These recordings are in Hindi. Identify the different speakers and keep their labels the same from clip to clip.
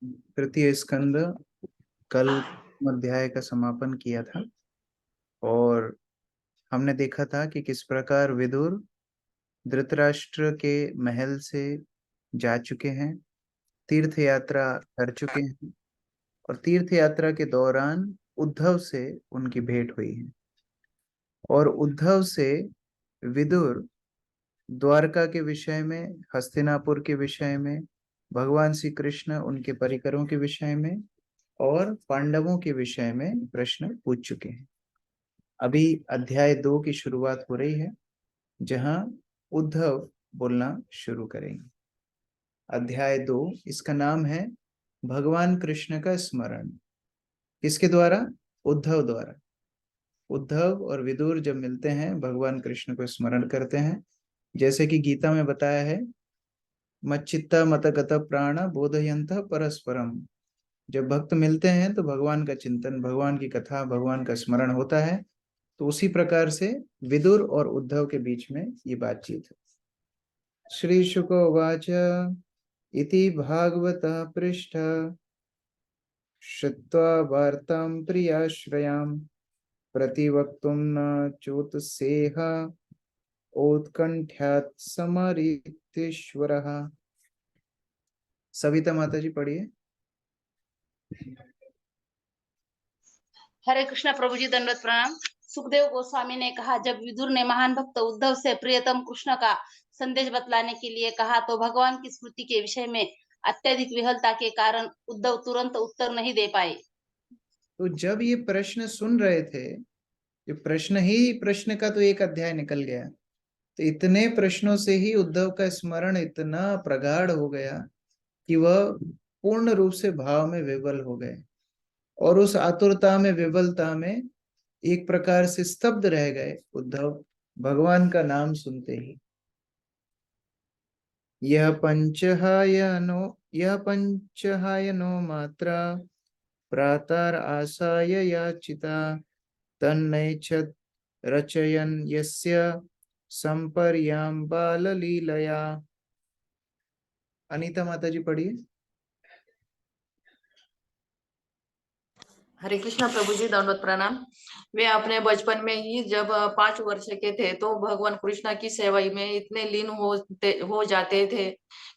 Speaker 1: तृतीय स्कंद कल अध्याय का समापन किया था और हमने देखा था कि किस प्रकार विदुर धृतराष्ट्र के महल से जा चुके हैं, तीर्थ यात्रा कर चुके हैं और तीर्थ यात्रा के दौरान उद्धव से उनकी भेंट हुई है और उद्धव से विदुर द्वारका के विषय में, हस्तिनापुर के विषय में, भगवान श्री कृष्ण उनके परिकरों के विषय में और पांडवों के विषय में प्रश्न पूछ चुके हैं। अभी अध्याय 2 की शुरुआत हो रही है जहां उद्धव बोलना शुरू करेंगे। अध्याय 2 इसका नाम है भगवान कृष्ण का स्मरण। किसके द्वारा? उद्धव द्वारा। उद्धव और विदुर जब मिलते हैं भगवान कृष्ण को स्मरण करते हैं, जैसे कि गीता में बताया है, मच्चित्ता मतगत प्राण बोधयंत परस्परम। जब भक्त मिलते हैं तो भगवान का चिंतन, भगवान की कथा, भगवान का स्मरण होता है। तो उसी प्रकार से विदुर और उद्धव के बीच में ये बातचीत है। श्री शुक उवाच इति भागवतः पृष्ठ श्रुत्वा वार्तां प्रियाश्रयां प्रतिवक्तुं न चोत्सेह उत्कंठ्यात् समरीतेश्वरः। सविता माता जी पढ़िए।
Speaker 2: हरे कृष्णा प्रभु जी, दंडवत प्रणाम। सुखदेव गोस्वामी ने कहा, जब विदुर ने महान भक्त उद्धव से प्रियतम कृष्ण का संदेश बतलाने के लिए कहा तो भगवान की स्मृति के विषय में अत्यधिक विहलता के कारण उद्धव तुरंत उत्तर नहीं दे पाए।
Speaker 1: तो जब ये प्रश्न सुन रहे थे, जो प्रश्न ही प्रश्न का तो एक अध्याय निकल गया, तो इतने प्रश्नों से ही उद्धव का स्मरण इतना प्रगाढ़ हो गया कि वह पूर्ण रूप से भाव में विवल हो गए और उस आतुरता में, विवलता में एक प्रकार से स्तब्ध रह गए उद्धव भगवान का नाम सुनते ही। यह पंचहायनो मात्रा प्रातर आसाय याचिता तन्नैच्छत् रचयन् यस्य संपर्यां बाललीलया। अनीता माता जी पढ़िए।
Speaker 3: हरे कृष्णा प्रभु जी, दंडवत प्रणाम। वे अपने बचपन में ही जब 5 वर्ष के थे तो भगवान कृष्ण की सेवा में इतने लीन हो जाते थे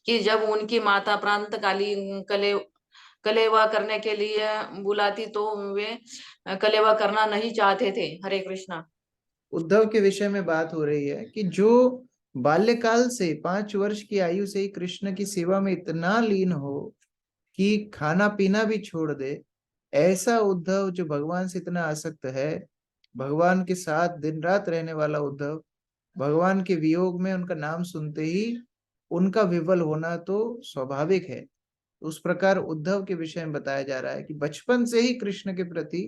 Speaker 3: कि जब उनकी माता प्रांत काली कलेवा करने के लिए बुलाती तो वे कलेवा करना नहीं चाहते थे। हरे कृष्णा।
Speaker 1: उद्धव के विषय में बात हो रही है कि जो बाल्यकाल से 5 वर्ष की आयु से ही कृष्ण की सेवा में इतना लीन हो कि खाना पीना भी छोड़ दे, ऐसा उद्धव जो भगवान से इतना आसक्त है, भगवान के साथ दिन रात रहने वाला उद्धव, भगवान के वियोग में उनका नाम सुनते ही उनका विवल होना तो स्वाभाविक है। उस प्रकार उद्धव के विषय में बताया जा रहा है कि बचपन से ही कृष्ण के प्रति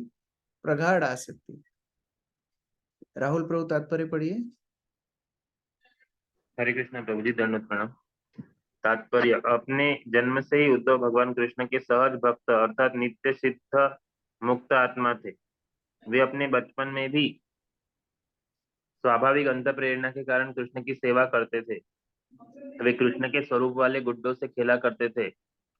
Speaker 1: प्रगाढ़ आसक्ति। राहुल प्रभु तात्पर्य पढ़िए।
Speaker 4: हरे कृष्ण प्रभु जी, दंडवत प्रणाम। तात्पर्य, अपने जन्म से ही उद्धव भगवान कृष्ण के सहज भक्त अर्थात नित्य सिद्ध मुक्त आत्मा थे। वे अपने बचपन में भी स्वाभाविक अंत प्रेरणा के कारण कृष्ण की सेवा करते थे। वे कृष्ण के स्वरूप वाले गुड्डों से खेला करते थे,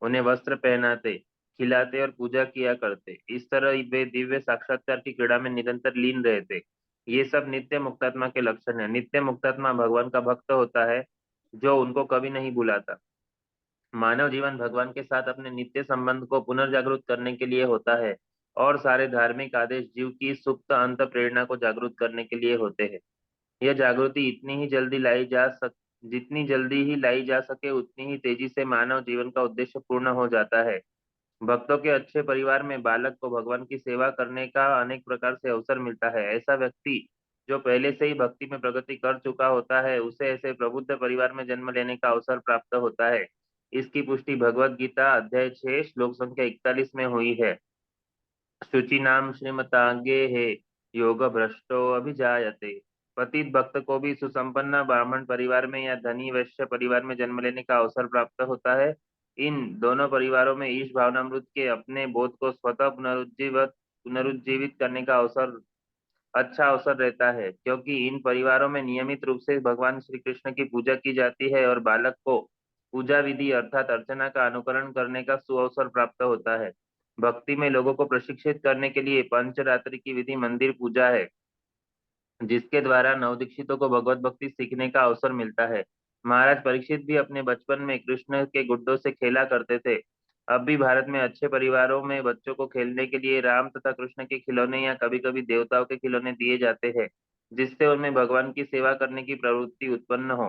Speaker 4: उन्हें वस्त्र पहनाते, खिलाते और पूजा किया करते। इस तरह वे दिव्य साक्षात्कार की क्रीड़ा में निरंतर लीन रहे थे। ये सब नित्य मुक्तात्मा के लक्षण है। नित्य मुक्तात्मा भगवान का भक्त होता है जो उनको कभी नहीं भुलाता। मानव जीवन भगवान के साथ अपने नित्य संबंध को पुनर्जागृत करने के लिए होता है और सारे धार्मिक आदेश जीव की सुप्त अंत प्रेरणा को जागृत करने के लिए होते हैं। यह जागृति जितनी जल्दी ही लाई जा सके उतनी ही तेजी से मानव जीवन का उद्देश्य पूर्ण हो जाता है। भक्तों के अच्छे परिवार में बालक को भगवान की सेवा करने का अनेक प्रकार से अवसर मिलता है। ऐसा व्यक्ति जो पहले से ही भक्ति में प्रगति कर चुका होता है, उसे ऐसे प्रबुद्ध परिवार में जन्म लेने का अवसर प्राप्त होता है। इसकी पुष्टि भगवत गीता अध्याय 6 श्लोक संख्या 41 में हुई है। शुचि नाम श्रीमतांगे है योग भ्रष्टो अभिजायते। पतित भक्त को भी सुसंपन्न ब्राह्मण परिवार में या धनी वैश्य परिवार में जन्म लेने का अवसर प्राप्त होता है। इन दोनों परिवारों में ईश भावनामृत के अपने बोध को स्वतः पुनरुज्जीवित करने का अच्छा अवसर रहता है, क्योंकि इन परिवारों में नियमित रूप से भगवान श्री कृष्ण की पूजा की जाती है और बालक को पूजा विधि अर्थात अर्चना का अनुकरण करने का सुअवसर प्राप्त होता है। भक्ति में लोगों को प्रशिक्षित करने के लिए पंचरात्रि की विधि मंदिर पूजा है, जिसके द्वारा नवदीक्षितों को भगवत भक्ति सीखने का अवसर मिलता है। महाराज परीक्षित भी अपने बचपन में कृष्ण के गुड्डों से खेला करते थे। अब भी भारत में अच्छे परिवारों में बच्चों को खेलने के लिए राम तथा कृष्ण के खिलौने या कभी कभी देवताओं के खिलौने दिए जाते हैं, जिससे उनमें भगवान की सेवा करने की प्रवृत्ति उत्पन्न हो।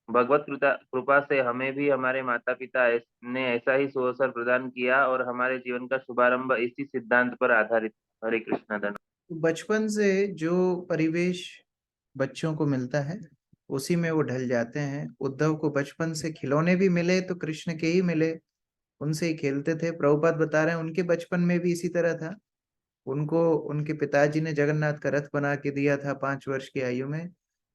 Speaker 4: भगवत कृपा से हमें भी हमारे माता पिता ने ऐसा ही सुअवसर प्रदान किया और हमारे जीवन का शुभारंभ इसी सिद्धांत पर आधारित। हरे कृष्णा धन्यवाद।
Speaker 1: बचपन से जो परिवेश बच्चों को मिलता है उसी में वो ढल जाते हैं। उद्धव को बचपन से खिलौने भी मिले तो कृष्ण के ही मिले, उनसे ही खेलते थे। प्रभुपाद बता रहे हैं उनके बचपन में भी इसी तरह था। उनको उनके पिताजी ने जगन्नाथ का रथ बना के दिया था 5 वर्ष की आयु में,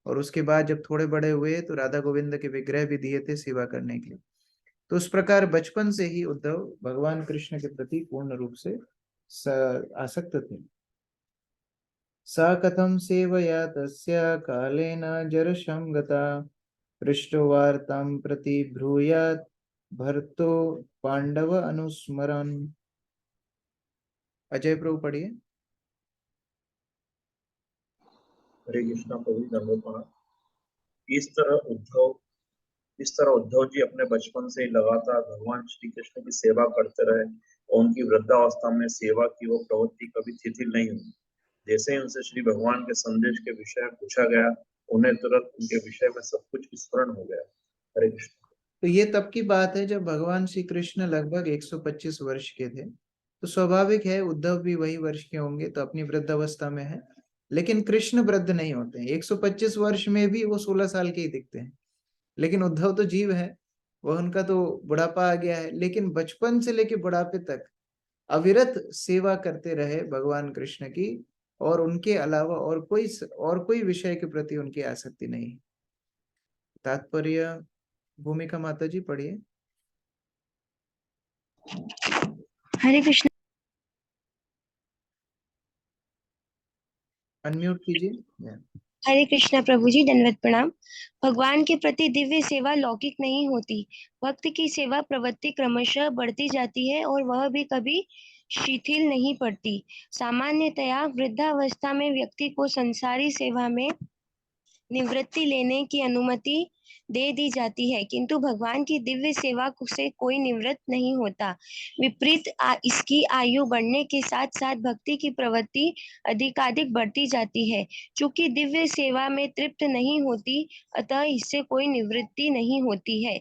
Speaker 1: और उसके बाद जब थोड़े बड़े हुए तो राधा गोविंद के विग्रह भी दिए थे सेवा करने के लिए। तो उस प्रकार बचपन से ही उद्धव भगवान कृष्ण के प्रति पूर्ण रूप से आसक्त थे। सा कथम सेवया तस्य कालेन जरशं गता पृष्ठवार्तां प्रति ब्रूयात् भर्तो पांडव अनुस्मरन्। अजय प्रभु पढ़िए।
Speaker 5: हरे कृष्णा प्रभु धन्यवाद। इस तरह उद्धव जी अपने बचपन से ही लगातार भगवान श्री कृष्ण की सेवा करते रहे और उनकी वृद्धावस्था में सेवा की वो प्रवृत्ति कभी शिथिल नहीं हुई। जैसे ही उनसे श्री भगवान के संदेश के विषय में पूछा गया, उन्हें तुरंत उनके विषय में सब कुछ स्मरण हो गया। हरे कृष्ण।
Speaker 1: तो ये तब की बात है जब भगवान श्री कृष्ण लगभग 125 वर्ष के थे। तो स्वाभाविक है उद्धव भी वही वर्ष के होंगे, तो अपनी वृद्धावस्था में है। लेकिन कृष्ण वृद्ध नहीं होते हैं। 125 वर्ष में भी वो 16 साल के ही दिखते हैं। लेकिन उद्धव तो जीव है, वह उनका तो बुढ़ापा आ गया है, लेकिन बचपन से लेकर बुढ़ापे तक अविरत सेवा करते रहे भगवान कृष्ण की, और उनके अलावा और कोई विषय के प्रति उनकी आसक्ति नहीं। तात्पर्य भूमिका माता जी पढ़िए।
Speaker 6: हरे कृष्ण।
Speaker 1: अनम्यूट कीजिए।
Speaker 6: हरे कृष्णा प्रभु जी, दंडवत प्रणाम। भगवान के प्रति दिव्य सेवा लौकिक नहीं होती। भक्त की सेवा प्रवृत्ति क्रमशः बढ़ती जाती है और वह भी कभी शिथिल नहीं पड़ती। सामान्यतया वृद्धावस्था में व्यक्ति को संसारी सेवा में निवृत्ति लेने की अनुमति दे दी जाती है, किंतु भगवान की दिव्य सेवा से कोई निवृत्त नहीं होता। विपरीत इसकी आयु बढ़ने के साथ साथ भक्ति की प्रवृत्ति अधिकाधिक बढ़ती जाती है। चूंकि दिव्य सेवा में तृप्त नहीं होती, अतः इससे कोई निवृत्ति नहीं होती है।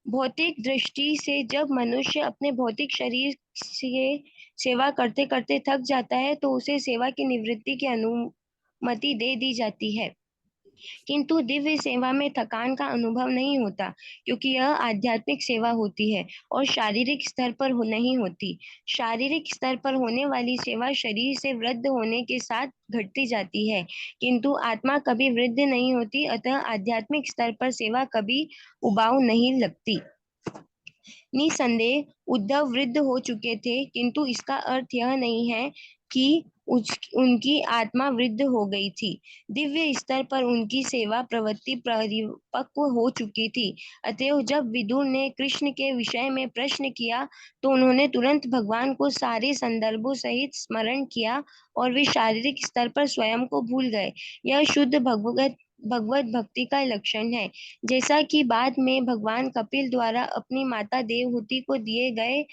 Speaker 6: भौतिक दृष्टि से जब मनुष्य अपने भौतिक शरीर से सेवा करते करते थक जाता है तो उसे सेवा की निवृत्ति की अनुमति दे दी जाती है, किंतु दिव्य सेवा में थकान का अनुभव नहीं होता, क्योंकि यह आध्यात्मिक सेवा होती है और शारीरिक स्तर पर नहीं होती। शारीरिक स्तर पर होने वाली सेवा शरीर से वृद्ध होने के साथ घटती जाती है, किंतु आत्मा कभी वृद्ध नहीं होती, अतः आध्यात्मिक स्तर पर सेवा कभी उबाऊ नहीं लगती। निसंदेह उद्धव वृद्ध हो चुके थे, किंतु इसका अर्थ यह नहीं है कि उनकी आत्मा वृद्ध हो गई थी। दिव्य स्तर पर उनकी सेवा प्रवृत्ति परिपक्व हो चुकी थी। अतएव जब विदुर ने कृष्ण के विषय में प्रश्न किया तो उन्होंने तुरंत भगवान को सारे संदर्भों सहित स्मरण किया और वे शारीरिक स्तर पर स्वयं को भूल गए। यह शुद्ध भगवत भक्ति का लक्षण है। जैसा कि बाद में भगवान कपिल द्वारा अपनी माता देवहूति को दिए गए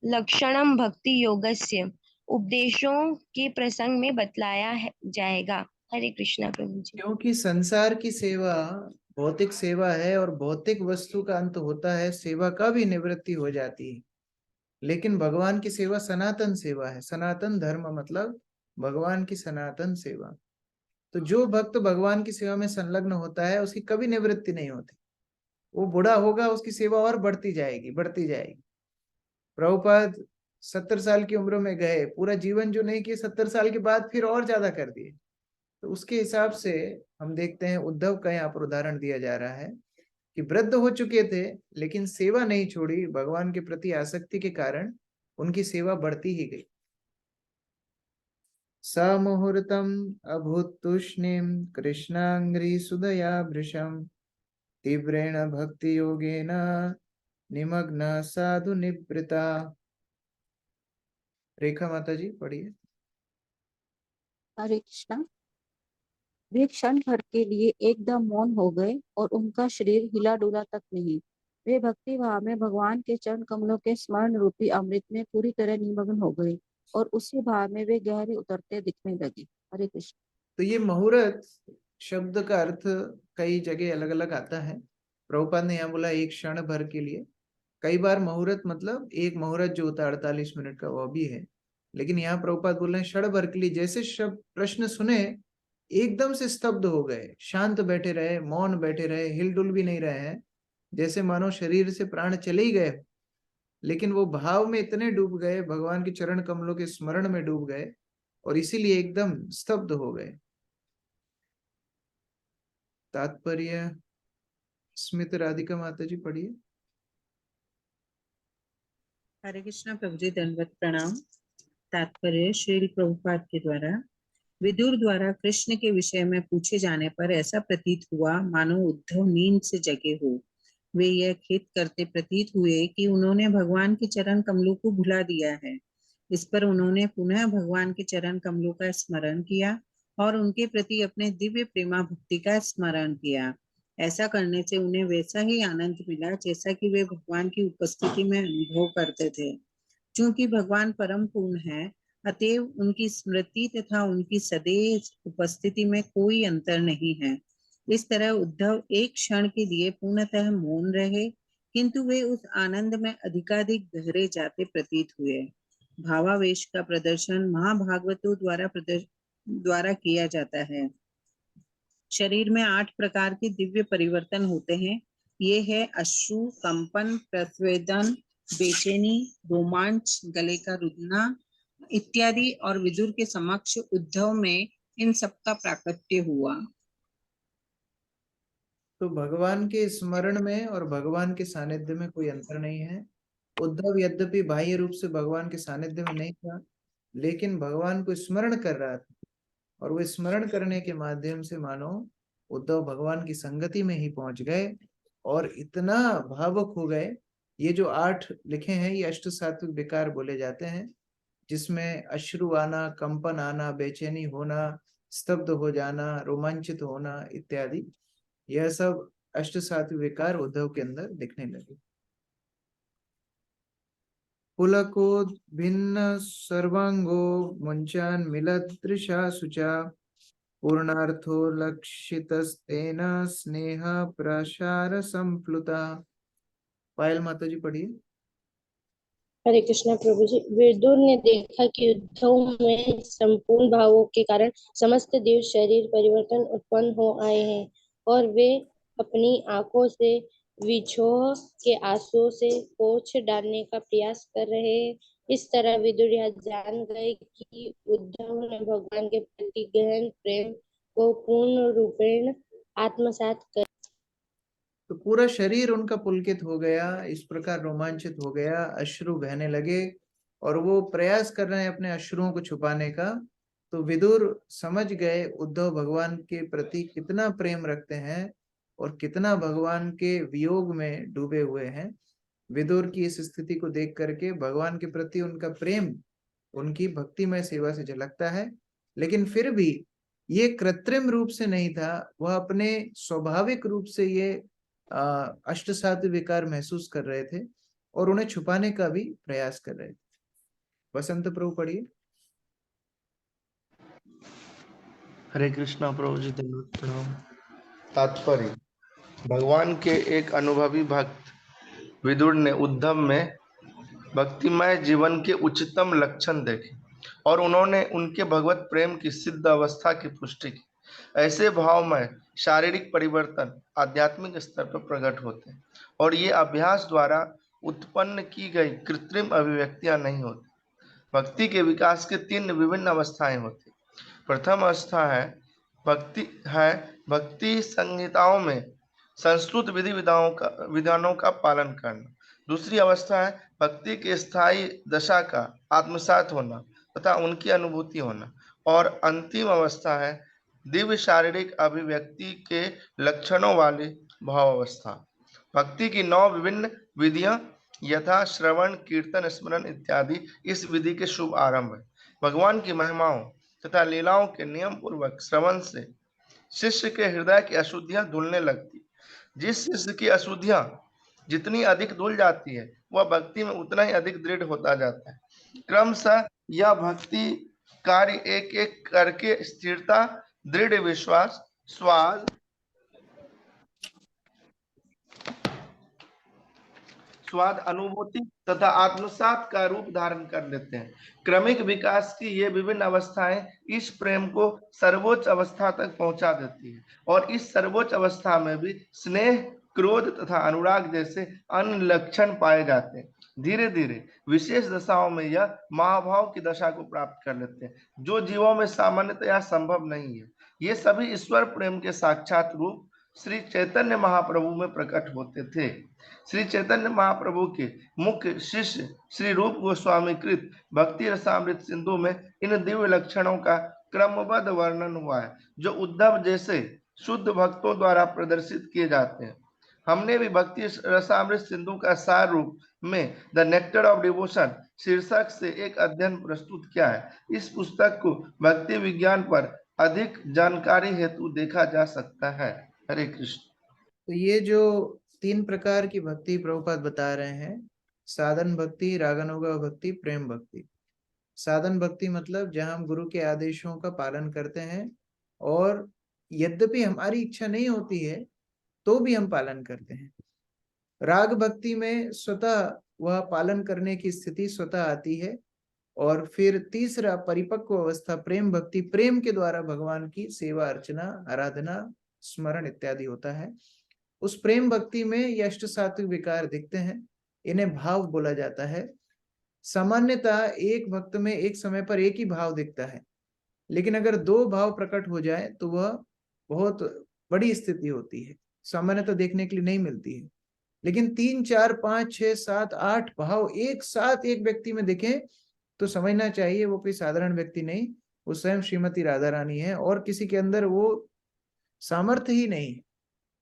Speaker 6: लक्षणम भक्ति योगस्य उपदेशों के प्रसंग में बतलाया जाएगा। हरे कृष्णा प्रभु जी।
Speaker 1: क्योंकि संसार की सेवा भौतिक सेवा है और भौतिक वस्तु का अंत होता है, सेवा का भी निवृत्ति हो जाती है। लेकिन भगवान की सेवा सनातन सेवा है। सनातन धर्म मतलब भगवान की सनातन सेवा। तो जो भक्त भगवान की सेवा में संलग्न होता है उसकी कभी निवृत्ति नहीं होती। वो बूढ़ा होगा, उसकी सेवा और बढ़ती जाएगी बढ़ती जाएगी। प्रभुपाद 70 साल की उम्र में गए, पूरा जीवन जो नहीं किए 70 साल के बाद फिर और ज्यादा कर दिए। तो उसके हिसाब से हम देखते हैं उद्धव का यहाँ पर उदाहरण दिया जा रहा है कि वृद्ध हो चुके थे लेकिन सेवा नहीं छोड़ी। भगवान के प्रति आसक्ति के कारण उनकी सेवा बढ़ती ही गई। समुहूर्तम अभूत तूष्णीम कृष्णांग्री सुदया भृशम तीव्रेण भक्ति योगेन निमग्न साधु निवृता। रेखा माता जी पढ़िए।
Speaker 7: हरे कृष्णा। वे क्षण भर के लिए एकदम मौन हो गए और उनका शरीर हिला डुला तक नहीं। वे भक्ति भाव में भगवान के चरण कमलों के स्मरण रूपी अमृत में पूरी तरह निमग्न हो गए और उसी भाव में वे गहरे उतरते दिखने लगे। हरे कृष्ण।
Speaker 1: तो ये मुहूर्त शब्द का अर्थ कई जगह अलग अलग आता है। प्रभुपाद ने यहाँ बोला एक क्षण भर के लिए। कई बार मुहूर्त मतलब एक मुहूर्त जो होता है 48 मिनट का वो भी है, लेकिन यहाँ प्रभुपाद बोल रहे हैं क्षण भर के लिए। जैसे शब्द प्रश्न सुने एकदम से स्तब्ध हो गए, शांत बैठे रहे, मौन बैठे रहे, हिलडुल भी नहीं रहे हैं, जैसे मानो शरीर से प्राण चले ही गए, लेकिन वो भाव में इतने डूब गए, भगवान के चरण कमलों के स्मरण में डूब गए और इसीलिए एकदम स्तब्ध हो गए। तात्पर्य स्मित राधिका माता जी पढ़िए।
Speaker 8: हरे कृष्णा प्रभु जी, दंडवत प्रणाम। तात्पर्य श्रील प्रभुपाद के द्वारा विदुर द्वारा कृष्ण के विषय में पूछे जाने पर ऐसा प्रतीत हुआ मानो उद्धव नींद से जगे हो। वे यह खेद करते प्रतीत हुए कि उन्होंने भगवान के चरण कमलों को भुला दिया है। इस पर उन्होंने पुनः भगवान के चरण कमलों का स्मरण किया और उनके प्रति अपने दिव्य प्रेमा भक्ति का स्मरण किया। ऐसा करने से उन्हें वैसा ही आनंद मिला जैसा कि वे भगवान की उपस्थिति में अनुभव करते थे। चूंकि भगवान परम पूर्ण है, अतएव उनकी स्मृति तथा उनकी सदैव उपस्थिति में कोई अंतर नहीं है। इस तरह उद्धव एक क्षण के लिए पूर्णतः मौन रहे, किंतु वे उस आनंद में अधिकाधिक गहरे जाते प्रतीत हुए। भावावेश का प्रदर्शन महाभागवतों द्वारा किया जाता है। शरीर में 8 प्रकार के दिव्य परिवर्तन होते हैं। ये है अश्रु, कंपन, प्रस्वेदन, बेचैनी, रोमांच, गले का रुदना इत्यादि। और विदुर के समक्ष उद्धव में इन सबका प्राकट्य हुआ।
Speaker 1: तो भगवान के स्मरण में और भगवान के सानिध्य में कोई अंतर नहीं है। उद्धव यद्यपि बाह्य रूप से भगवान के सानिध्य में नहीं था, लेकिन भगवान को स्मरण कर रहा था और वो स्मरण करने के माध्यम से मानो उद्धव भगवान की संगति में ही पहुंच गए और इतना भावुक हो गए। ये जो 8 लिखे हैं ये अष्ट सात्विक विकार बोले जाते हैं, जिसमें अश्रु आना, कंपन आना, बेचैनी होना, स्तब्ध हो जाना, रोमांचित होना इत्यादि, यह सब अष्ट सात्विक विकार उद्धव के अंदर दिखने लगे। पुलकोद भिन्न सर्वांगो मुंचान मिलदृशा सुचा पूर्णार्थो लक्षितस्तेन स्नेह प्रसार संप्लुता। पायल माता जी पढ़िए।
Speaker 9: हरे कृष्णा प्रभु जी। विदुर ने देखा कि उद्धव में संपूर्ण भावों के कारण समस्त दिव्य शरीर परिवर्तन उत्पन्न हो आए हैं और वे अपनी आंखों से विछोह के आंसुओं से पोंछ डालने का प्रयास कर रहे हैं। इस तरह विदुर यह जान गए कि उद्धव ने भगवान के प्रति गहन प्रेम को पूर्ण रूपेण आत्मसात कर।
Speaker 1: तो पूरा शरीर उनका पुलकित हो गया, इस प्रकार रोमांचित हो गया, अश्रु बहने लगे और वो प्रयास कर रहे हैं अपने अश्रुओं को छुपाने का। तो विदुर समझ गए उद्धव भगवान के प्रति कितना प्रेम रखते हैं और कितना भगवान के वियोग में डूबे हुए हैं। विदुर की इस स्थिति को देख करके भगवान के प्रति उनका प्रेम उनकी भक्तिमय सेवा से झलकता है, लेकिन फिर भी ये कृत्रिम रूप से नहीं था, वह अपने स्वाभाविक रूप से ये अष्ट सात्विक विकार महसूस कर रहे थे और उन्हें छुपाने का भी प्रयास कर रहे थे। वसंत प्रभु पढ़िए।
Speaker 10: हरे कृष्णा प्रभु जी, दंडवत प्रणाम। तात्पर्य भगवान के एक अनुभवी भक्त विदुर ने उद्धव में भक्तिमय जीवन के उच्चतम लक्षण देखे और उन्होंने उनके भगवत प्रेम की सिद्ध अवस्था की पुष्टि की। ऐसे भाव में शारीरिक परिवर्तन आध्यात्मिक स्तर पर प्रकट होते हैं और ये अभ्यास द्वारा उत्पन्न की गई कृत्रिम अभिव्यक्तियां नहीं होती। भक्ति के विकास के 3 विभिन्न अवस्थाएं होती। प्रथम अवस्था है भक्ति संहिताओं में संस्कृत विधानों का पालन करना। दूसरी अवस्था है भक्ति के स्थायी दशा का आत्मसात होना तथा उनकी अनुभूति होना। और अंतिम अवस्था है दिव्य शारीरिक अभिव्यक्ति के लक्षणों वाली भाव अवस्था। भक्ति की 9 विभिन्न विधियां यथा श्रवण, कीर्तन, स्मरण इत्यादि इस विधि के शुभ आरंभ है। भगवान की महिमाओं तथा लीलाओं के नियम पूर्वक श्रवण से शिष्य के हृदय की अशुद्धियां धुलने लगती। जिस शिष्य की अशुद्धियां जितनी अधिक धुल जाती है, वह भक्ति में उतना ही अधिक दृढ़ होता जाता है। क्रमशः यह भक्ति कार्य एक एक करके स्थिरता, दृढ़ विश्वास, स्वाद, अनुभूति तथा आत्मसात का रूप धारण कर लेते हैं। क्रमिक विकास की ये विभिन्न अवस्थाएं इस प्रेम को सर्वोच्च अवस्था तक पहुंचा देती है और इस सर्वोच्च अवस्था में भी स्नेह, क्रोध तथा अनुराग जैसे अन्य लक्षण पाए जाते हैं। धीरे धीरे विशेष दशाओं में यह महाभाव की दशा को प्राप्त कर लेते हैं, जो जीवों में सामान्यतया संभव नहीं है। ये सभी ईश्वर प्रेम के साक्षात रूप श्री चैतन्य महाप्रभु में प्रकट होते थे। श्री चैतन्य महाप्रभु के मुख्य शिष्य श्री रूप गोस्वामी कृत भक्ति रसामृत सिंधु में इन दिव्य लक्षणों का क्रमबद्ध वर्णन हुआ है, जो उद्धव जैसे शुद्ध भक्तों द्वारा प्रदर्शित किए जाते हैं। हमने भी भक्ति रसामृत सिंधु का सार रूप में द नेक्टर ऑफ डिवोशन शीर्षक से एक अध्ययन प्रस्तुत किया है। इस पुस्तक को भक्ति विज्ञान पर अधिक जानकारी हेतु देखा जा सकता है। हरे कृष्ण।
Speaker 1: तो ये जो 3 प्रकार की भक्ति प्रभुपाद बता रहे हैं, साधन भक्ति, रागानुगा भक्ति, प्रेम भक्ति। साधन भक्ति मतलब जहां हम गुरु के आदेशों का पालन करते हैं और यद्यपि हमारी इच्छा नहीं होती है तो भी हम पालन करते हैं। राग भक्ति में स्वतः वह पालन करने की स्थिति स्वतः आती है। और फिर तीसरा परिपक्व अवस्था प्रेम भक्ति, प्रेम के द्वारा भगवान की सेवा, अर्चना, आराधना, स्मरण इत्यादि होता है। उस प्रेम भक्ति में ये अष्ट सात्विक विकार दिखते हैं, इन्हें भाव बोला जाता है। सामान्यतः एक भक्त में एक समय पर एक ही भाव दिखता है, लेकिन अगर 2 भाव प्रकट हो जाए तो वह बहुत बड़ी स्थिति होती है, सामान्यतः देखने के लिए नहीं मिलती है। लेकिन 3, 4, 5, 6, 7, 8 भाव एक साथ एक व्यक्ति में दिखे तो समझना चाहिए वो कोई साधारण व्यक्ति नहीं, वो स्वयं श्रीमती राधा रानी है और किसी के अंदर वो सामर्थ्य ही नहीं।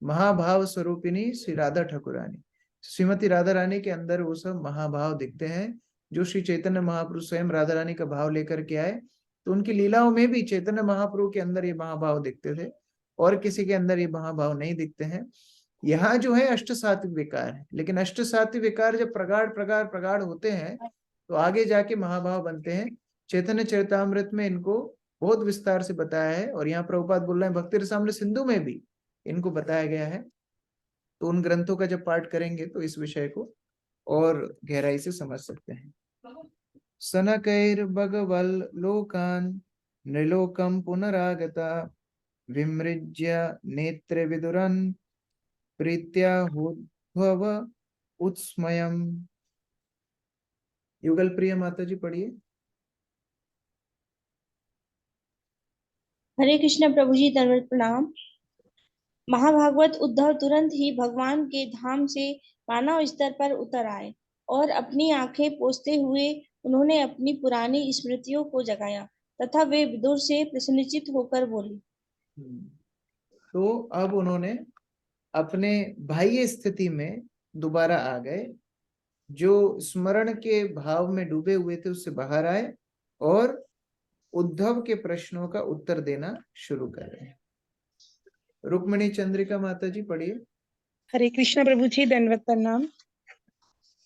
Speaker 1: महाभाव स्वरूपिणी श्री राधा ठाकुरानी, श्रीमती राधा रानी के अंदर वो सब महाभाव दिखते हैं जो श्री चैतन्य महाप्रभु स्वयं राधा रानी का भाव लेकर के आए। तो उनकी लीलाओं में भी चैतन्य महाप्रभु के अंदर ये महाभाव दिखते थे और किसी के अंदर ये महाभाव नहीं दिखते हैं। यहाँ जो है अष्ट सात्विक विकार है, लेकिन अष्ट सात्विक विकार जब प्रगाढ़ होते हैं तो आगे जाके महाभाव बनते हैं। चैतन्य चरितामृत में इनको बहुत विस्तार से बताया है और यहाँ प्रभुपाद बोल रहे हैं भक्ति रसामृत सिंधु में भी इनको बताया गया है। तो उन ग्रंथों का जब पाठ करेंगे तो इस विषय को और गहराई से समझ सकते हैं। सनकैर भगवल लोकान नृलोकम पुनरागता विमृज्य नेत्र विदुरन प्रीत्या होद्भव उत्स्मयम। युगल प्रिय माता जी पढ़िए।
Speaker 9: हरे कृष्ण प्रभु जी, दंडवत प्रणाम। महाभागवत उद्धव तुरंत ही भगवान के धाम से मानव स्तर पर उतर आए और अपनी आंखें पोंछते हुए उन्होंने अपनी पुरानी स्मृतियों को जगाया तथा वे विदुर से प्रसन्नचित्त होकर बोले।
Speaker 1: तो अब उन्होंने अपने बाह्य स्थिति में दोबारा आ गए, जो स्मरण के भाव में डूबे हुए थे उससे बाहर आए और उद्धव के प्रश्नों का उत्तर देना शुरू कर रहे हैं। रुक्मिणी चंद्रिका माता जी पढ़िए।
Speaker 11: हरे कृष्ण प्रभु जी, दंडवत प्रणाम।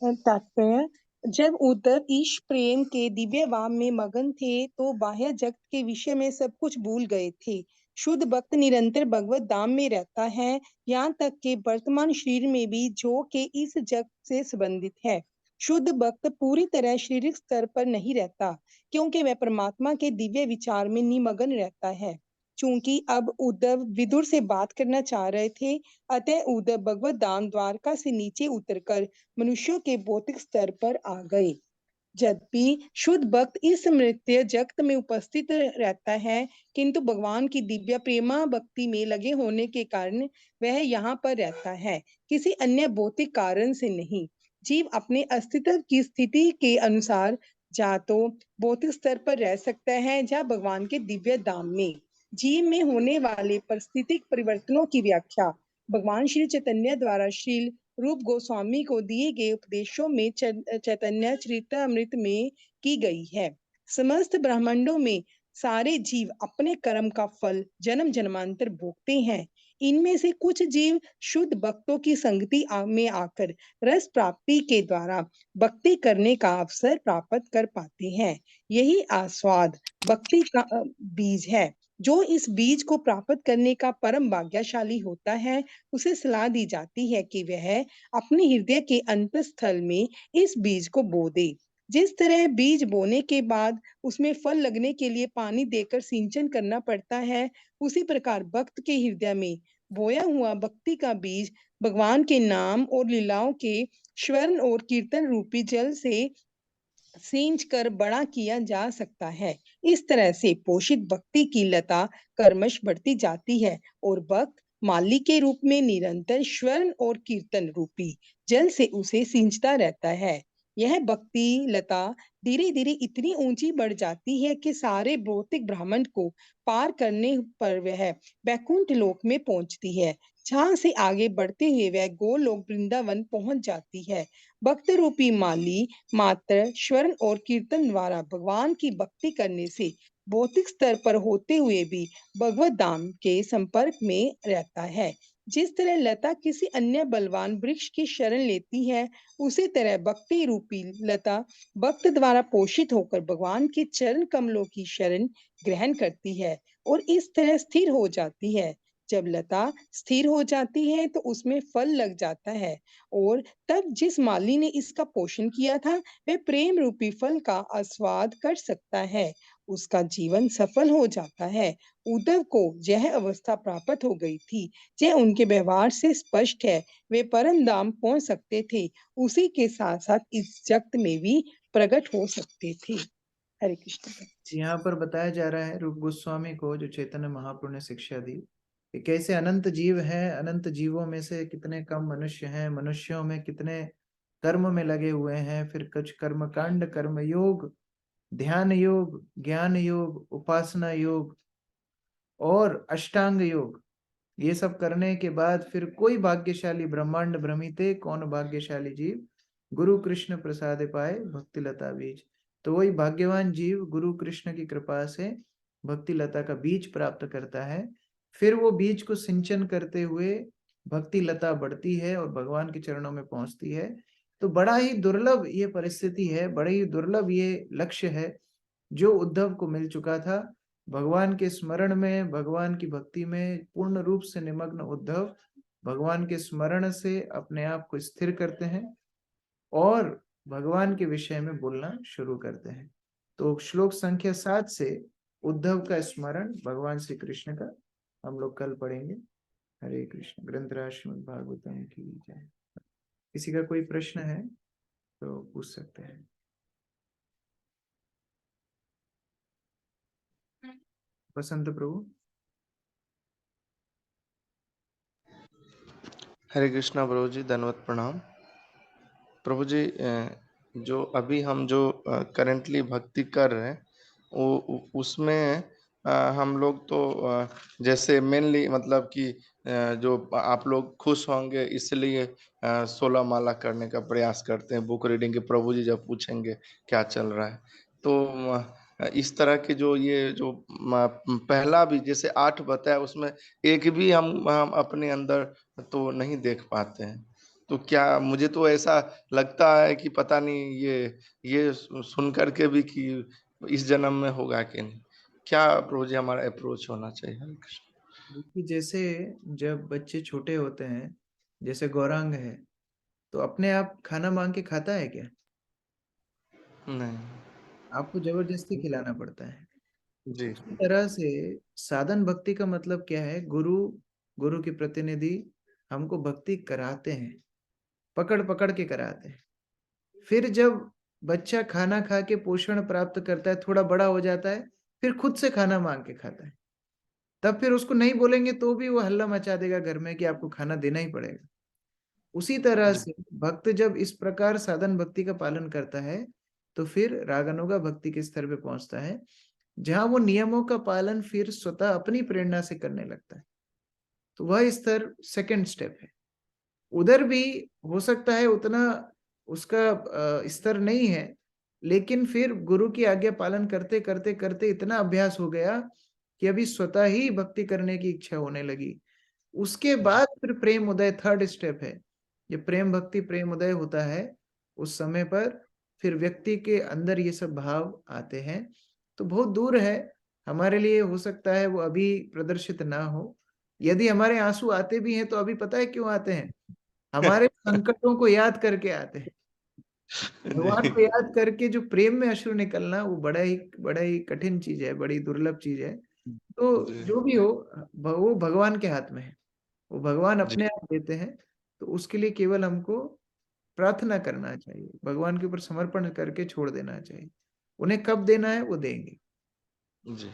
Speaker 11: तात्पर्य: जब उद्धव ईश प्रेम के दिव्य वाम में मगन थे तो बाह्य जगत के विषय में सब कुछ भूल गए थे। शुद्ध भक्त निरंतर भगवत धाम में रहता है, यहाँ तक कि वर्तमान शरीर में भी जो कि इस जगत से संबंधित है। शुद्ध भक्त पूरी तरह शारीरिक स्तर पर नहीं रहता, क्योंकि वह परमात्मा के दिव्य विचार में निमग्न रहता है। चूंकि अब उद्धव विदुर से बात करना चाह रहे थे, अतः उद्धव भगवत धाम द्वारका से नीचे उतरकर मनुष्यों के भौतिक स्तर पर आ गए। यद्यपि शुद्ध भक्त इस मृत्य जगत में उपस्थित रहता है, किंतु भगवान की दिव्य प्रेमा भक्ति में लगे होने के कारण वह यहाँ पर रहता है, किसी अन्य भौतिक कारण से नहीं। जीव अपने अस्तित्व की स्थिति के अनुसार या तो भौतिक स्तर पर रह सकता है या भगवान के दिव्य धाम में। जीव में होने वाले परिस्थितिक परिवर्तनों की व्याख्या भगवान श्री चैतन्य द्वारा श्रील रूप गोस्वामी को दिए गए उपदेशों में चैतन्य चरितामृत में की गई है। समस्त ब्रह्मांडों में सारे जीव अपने कर्म का फल जन्म जन्मांतर भोगते हैं। इनमें से कुछ जीव शुद्ध भक्तों की संगति में आकर रस प्राप्ति के द्वारा भक्ति करने का अवसर प्राप्त कर पाते हैं। यही आस्वाद भक्ति का बीज है। जो इस बीज को प्राप्त करने का परम भाग्यशाली होता है, उसे सलाह दी जाती है कि वह अपने हृदय के अंतस्थल में इस बीज को बो दे। जिस तरह बीज बोने के बाद उसमें फल लगने के लिए पानी देकर सिंचन करना पड़ता है, उसी प्रकार भक्त के हृदय में बोया हुआ भक्ति का बीज भगवान के नाम और लीलाओं के स्वर्ण और कीर्तन रूपी जल से सींच कर बड़ा किया जा सकता है। इस तरह से पोषित भक्ति की लता कर्मश बढ़ती जाती है और भक्त माली के रूप में निरंतर स्वर्ण और कीर्तन रूपी जल से उसे सींचता रहता है। यह भक्ति लता धीरे धीरे इतनी ऊंची बढ़ जाती है कि सारे भौतिक ब्रह्मांड को पार करने पर वह वैकुंठ लोक में पहुंचती है, जहां से आगे बढ़ते हुए वह गोलोक वृंदावन पहुंच जाती है। भक्त रूपी माली मात्र स्वर्ण और कीर्तन द्वारा भगवान की भक्ति करने से भौतिक स्तर पर होते हुए भी भगवत धाम के संपर्क में रहता है। जिस तरह लता किसी अन्य बलवान वृक्ष की शरण लेती है, उसी तरह भक्ति रूपी लता भक्त द्वारा पोषित होकर भगवान के चरण कमलों की शरण ग्रहण करती है और इस तरह स्थिर हो जाती है। जब लता स्थिर हो जाती है तो उसमें फल लग जाता है और तब जिस माली ने इसका पोषण किया था, वह प्रेम रूपी फल का आस्वाद कर सकता है। उसका जीवन सफल हो जाता है। उद्धव को यह अवस्था प्राप्त हो गई थी। यह उनके व्यवहार से स्पष्ट है। वे परम धाम पहुंच सकते थे, उसी के साथ साथ इस जगत में भी प्रकट हो सकते थे। हरे कृष्ण।
Speaker 1: यहाँ पर बताया जा रहा है रूप गोस्वामी को, जो चैतन्य महाप्रभु ने शिक्षा दी कि कैसे अनंत जीव हैं, अनंत जीवों में से कितने कम मनुष्य हैं, मनुष्यों में कितने कर्म में लगे हुए हैं, फिर कुछ कर्म कांड, कर्म योग, ध्यान योग, ज्ञान योग, उपासना योग और अष्टांग योग, ये सब करने के बाद फिर कोई भाग्यशाली ब्रह्मांड भ्रमिते कौन भाग्यशाली जीव गुरु कृष्ण प्रसाद पाए भक्ति लता बीज। तो वही भाग्यवान जीव गुरु कृष्ण की कृपा से भक्ति लता का बीज प्राप्त करता है। फिर वो बीज को सिंचन करते हुए भक्ति लता बढ़ती है और भगवान के चरणों में पहुंचती है। तो बड़ा ही दुर्लभ ये परिस्थिति है, बड़ा ही दुर्लभ ये लक्ष्य है जो उद्धव को मिल चुका था। भगवान के स्मरण में, भगवान की भक्ति में पूर्ण रूप से निमग्न उद्धव भगवान के स्मरण से अपने आप को स्थिर करते हैं और भगवान के विषय में बोलना शुरू करते हैं। तो श्लोक संख्या 7 से उद्धव का स्मरण भगवान श्री कृष्ण का हम लोग कल पढ़ेंगे। हरे कृष्ण। ग्रंथराज श्रीमद् भागवतम की जय। किसी का कोई प्रश्न है तो पूछ सकते हैं। बसंत प्रभु।
Speaker 10: हरे कृष्णा प्रभु जी, धन्यवाद प्रणाम। प्रभु जी, जो अभी हम जो करेंटली भक्ति कर रहे हैं उसमें हम लोग तो जैसे मेनली मतलब कि जो आप लोग खुश होंगे इसलिए 16 माला करने का प्रयास करते हैं। बुक रीडिंग के प्रभु जी जब पूछेंगे क्या चल रहा है, तो इस तरह के जो ये जो पहला भी जैसे 8 बताया उसमें एक भी हम अपने अंदर तो नहीं देख पाते हैं। तो क्या मुझे तो ऐसा लगता है कि पता नहीं ये सुन करके भी कि इस जन्म में होगा कि नहीं। क्या प्रभु जी हमारा अप्रोच होना चाहिए? हरे कृष्ण।
Speaker 1: जैसे जब बच्चे छोटे होते हैं, जैसे गौरांग है, तो अपने आप खाना मांग के खाता है क्या?
Speaker 10: नहीं।
Speaker 1: आपको जबरदस्ती खिलाना पड़ता है।
Speaker 10: जी।
Speaker 1: उसी तरह से साधन भक्ति का मतलब क्या है? गुरु के प्रतिनिधि हमको भक्ति कराते हैं, पकड़ पकड़ के कराते हैं। फिर जब बच्चा खाना खा के पोषण प्राप्त करता है, थोड़ा बड़ा हो जाता है, फिर खुद से खाना मांग के खाता है। तब फिर उसको नहीं बोलेंगे तो भी वो हल्ला मचा देगा घर में कि आपको खाना देना ही पड़ेगा। उसी तरह से भक्त जब इस प्रकार साधन भक्ति का पालन करता है तो फिर रागानुगा भक्ति के स्तर पे पहुंचता है, जहां वो नियमों का पालन फिर स्वतः अपनी प्रेरणा से करने लगता है। तो वह स्तर सेकंड स्टेप है। उधर भी हो सकता है उतना उसका स्तर नहीं है, लेकिन फिर गुरु की आज्ञा पालन करते करते करते इतना अभ्यास हो गया कि अभी स्वतः ही भक्ति करने की इच्छा होने लगी। उसके बाद फिर प्रेम उदय थर्ड स्टेप है। ये प्रेम भक्ति प्रेम उदय होता है, उस समय पर फिर व्यक्ति के अंदर ये सब भाव आते हैं। तो बहुत दूर है हमारे लिए, हो सकता है वो अभी प्रदर्शित ना हो। यदि हमारे आंसू आते भी हैं तो अभी पता है क्यों आते हैं? हमारे संकटों को याद करके आते हैं। भगवान को याद करके जो प्रेम में अश्रु निकलना, वो बड़ा ही कठिन चीज है, बड़ी दुर्लभ चीज है। तो जो भी हो, वो भगवान के हाथ में है, वो भगवान अपने आप देते हैं। तो उसके लिए केवल हमको प्रार्थना करना चाहिए, भगवान के ऊपर समर्पण करके छोड़ देना चाहिए। उन्हें कब देना है वो देंगे।
Speaker 10: जी,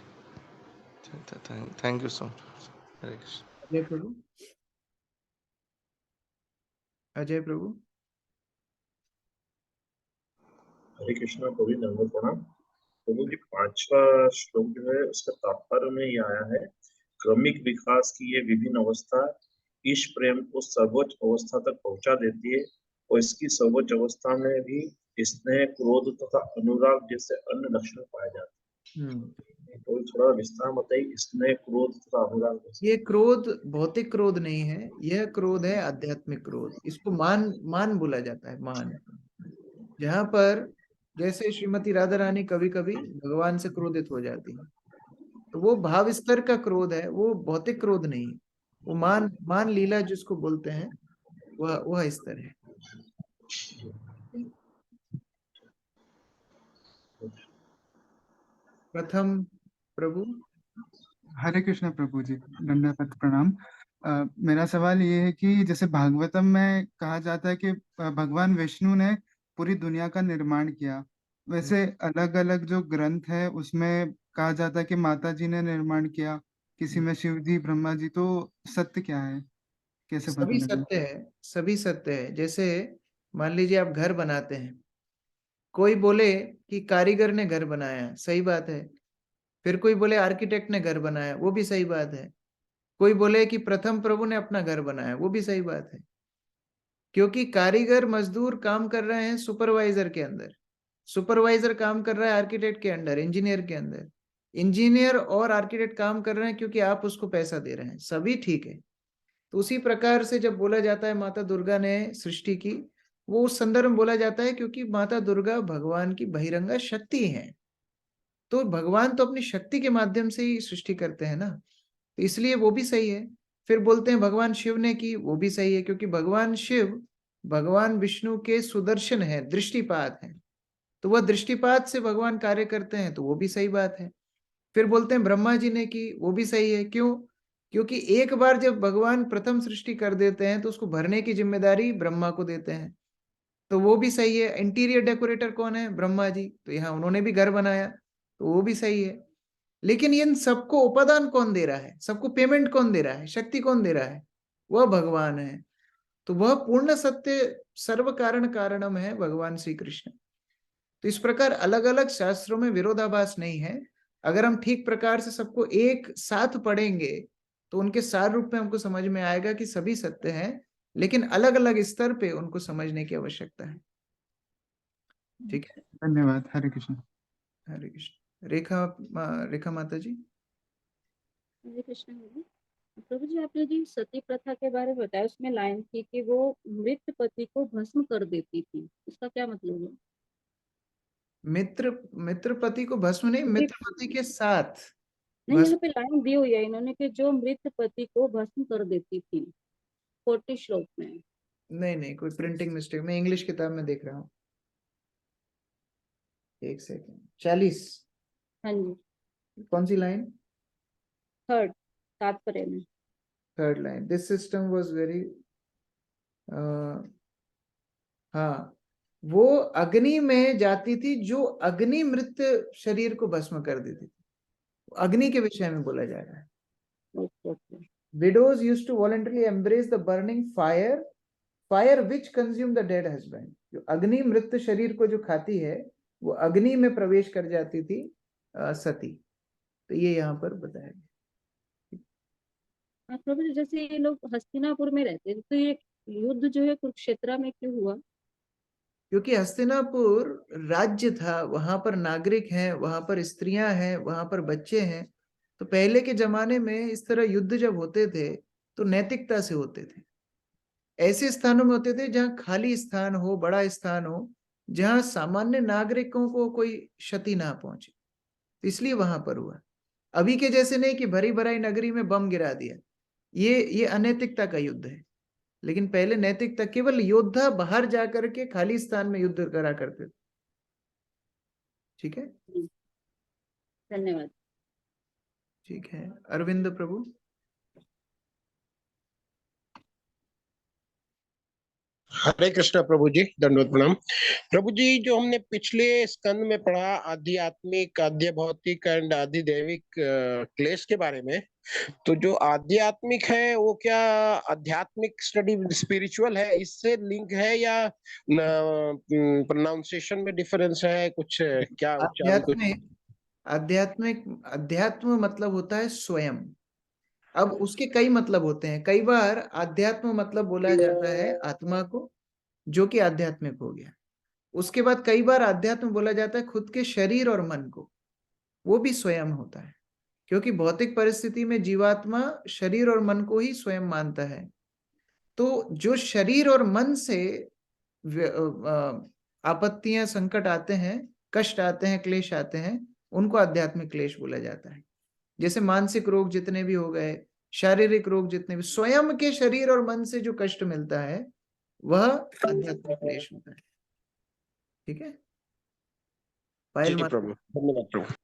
Speaker 10: थैंक यू सो मच। हरे कृष्ण।
Speaker 1: अजय प्रभु, अजय प्रभु।
Speaker 5: हरे कृष्णा प्रभु जी, दंडवत प्रणाम। प्रभु जी, 5वां श्लोक जो है उसका तात्पर्य में ये आया है, क्रमिक विकास की ये विभिन्न अवस्था ईश प्रेम को सर्वोच्च अवस्था तक पहुंचा देती है, और इसकी सर्वोच्च अवस्था में भी स्नेह, क्रोध तथा अनुराग जैसे अन्य लक्षण पाए जाते हैं। तो थोड़ा विस्तार बताइए, स्नेह, क्रोध तथा अनुराग जैसे।
Speaker 1: ये क्रोध भौतिक क्रोध नहीं है, यह क्रोध है आध्यात्मिक क्रोध। इसको मान बोला जाता है, मान। जहां पर जैसे श्रीमती राधा रानी कभी कभी भगवान से क्रोधित हो जाती है, तो वो भाव स्तर का क्रोध है, वो भौतिक क्रोध नहीं है। वो मान लीला जिसको बोलते हैं, वह स्तर है। प्रथम प्रभु।
Speaker 12: हरे कृष्ण प्रभु जी, दंडवत प्रणाम। मेरा सवाल ये है कि जैसे भागवतम में कहा जाता है कि भगवान विष्णु ने पूरी दुनिया का निर्माण किया, वैसे अलग अलग जो ग्रंथ है उसमें कहा जाता है कि माता जी ने निर्माण किया, किसी में शिव जी, ब्रह्मा जी। तो सत्य क्या है, कैसे पता
Speaker 1: सभी
Speaker 12: लगे?
Speaker 1: सत्य है, सभी सत्य है। जैसे मान लीजिए आप घर बनाते हैं, कोई बोले कि कारीगर ने घर बनाया, सही बात है। फिर कोई बोले आर्किटेक्ट ने घर बनाया, वो भी सही बात है। कोई बोले कि प्रथम प्रभु ने अपना घर बनाया, वो भी सही बात है। क्योंकि कारीगर मजदूर काम कर रहे हैं सुपरवाइजर के अंदर, सुपरवाइजर काम कर रहा है आर्किटेक्ट के अंडर, इंजीनियर के अंदर, इंजीनियर और आर्किटेक्ट काम कर रहे हैं क्योंकि आप उसको पैसा दे रहे हैं, सभी ठीक है। तो उसी प्रकार से जब बोला जाता है माता दुर्गा ने सृष्टि की, वो उस संदर्भ में बोला जाता है क्योंकि माता दुर्गा भगवान की बहिरंगा शक्ति है। तो भगवान तो अपनी शक्ति के माध्यम से ही सृष्टि करते हैं ना, तो इसलिए वो भी सही है। फिर बोलते हैं भगवान शिव ने की, वो भी सही है, क्योंकि भगवान शिव भगवान विष्णु के सुदर्शन है, दृष्टिपात है। तो वह दृष्टिपात से भगवान कार्य करते हैं, तो वो भी सही बात है। फिर बोलते हैं ब्रह्मा जी ने की, वो भी सही है। क्यों? क्योंकि एक बार जब भगवान प्रथम सृष्टि कर देते हैं तो उसको भरने की जिम्मेदारी ब्रह्मा को देते हैं, तो वो भी सही है। इंटीरियर डेकोरेटर कौन है? ब्रह्मा जी, तो यहाँ उन्होंने भी घर बनाया, तो वो भी सही है। लेकिन इन सबको उपादान कौन दे रहा है, सबको पेमेंट कौन दे रहा है, शक्ति कौन दे रहा है? वह भगवान है। तो वह पूर्ण सत्य सर्व कारण कारणम है भगवान श्री कृष्ण। तो इस प्रकार अलग अलग शास्त्रों में विरोधाभास नहीं है। अगर हम ठीक प्रकार से सबको एक साथ पढ़ेंगे तो उनके सार रूप में हमको समझ में आएगा कि सभी सत्य हैं, लेकिन अलग अलग स्तर पे उनको समझने की आवश्यकता है। ठीक है,
Speaker 12: धन्यवाद। हरे कृष्ण।
Speaker 1: हरे कृष्ण। रेखा माता जी।
Speaker 7: हरे कृष्ण जी। प्रभु जी, आपने जी सती प्रथा के बारे में बताया, उसमें लाइन थी कि वो मृत पति को भस्म कर देती थी, इसका क्या मतलब है?
Speaker 1: मित्र पति को भस्म नहीं, मित्र पति के साथ
Speaker 7: नहीं,
Speaker 1: भस्म।
Speaker 7: यहाँ पे लाइन दी हुई है इन्होंने कि जो मृत पति को भस्म कर देती थी, 40 श्लोक में।
Speaker 1: नहीं, कोई प्रिंटिंग मिस्टेक, मैं इंग्लिश किताब में देख रहा हूँ। एक सेकंड। 40।
Speaker 7: हाँ जी,
Speaker 1: कौन सी लाइन?
Speaker 7: थर्ड तात्पर्य में।
Speaker 1: Third line. This system was very, हाँ, वो अग्नि में जाती थी जो अग्नि मृत शरीर को भस्म कर देती थी। अग्नि के विषय में बोला जा रहा है। Widows used to voluntarily embrace the burning fire which consumed the dead husband. जो अग्नि मृत शरीर को जो खाती है, वो अग्नि में प्रवेश कर जाती थी सती। तो ये यहाँ पर बताया गया।
Speaker 7: प्रभु जी, जैसे ये लोग हस्तिनापुर में रहते थे, तो ये युद्ध जो है कुरुक्षेत्र में क्यों हुआ?
Speaker 1: क्योंकि हस्तिनापुर राज्य था, वहां पर नागरिक हैं, वहां पर स्त्रियां हैं, वहां पर बच्चे हैं। तो पहले के जमाने में इस तरह युद्ध जब होते थे तो नैतिकता से होते थे। ऐसे स्थानों में होते थे जहां खाली स्थान हो, बड़ा स्थान हो, जहां सामान्य नागरिकों को कोई क्षति ना पहुंचे, तो इसलिए वहां पर हुआ। अभी के जैसे नहीं कि भरी भराई नगरी में बम गिरा दिया, ये अनैतिकता का युद्ध है। लेकिन पहले नैतिकता, केवल योद्धा बाहर जाकर के खाली स्थान में युद्ध करा करते थे। ठीक है,
Speaker 7: धन्यवाद।
Speaker 1: ठीक है। अरविंद प्रभु।
Speaker 13: हरे कृष्णा प्रभु जी, दंडवत प्रणाम। प्रभु जी, जो हमने पिछले स्कंद में पढ़ा आध्यात्मिक, आध्य भौतिक एंड आधिदैविक क्लेश के बारे में, तो जो आध्यात्मिक है वो क्या आध्यात्मिक स्टडी स्पिरिचुअल है, इससे लिंक है या प्रोनाउंसिएशन में डिफरेंस है कुछ, क्या उच्चारण कुछ?
Speaker 1: आध्यात्मिक, अध्यात्म मतलब होता है स्वयं। अब उसके कई मतलब होते हैं। कई बार आध्यात्म मतलब बोला जाता है आत्मा को, जो कि आध्यात्मिक हो गया। उसके बाद कई बार आध्यात्म बोला जाता है खुद के शरीर और मन को, वो भी स्वयं होता है। क्योंकि भौतिक परिस्थिति में जीवात्मा शरीर और मन को ही स्वयं मानता है। तो जो शरीर और मन से आपत्तियां, संकट आते हैं, कष्ट आते हैं, क्लेश आते हैं, उनको आध्यात्मिक क्लेश बोला जाता है। जैसे मानसिक रोग जितने भी हो गए, शारीरिक रोग जितने भी, स्वयं के शरीर और मन से जो कष्ट मिलता है वह आध्यात्मिक क्लेश होता है। ठीक है, पायल
Speaker 13: जी प्रभु, धन्यवाद प्रभु।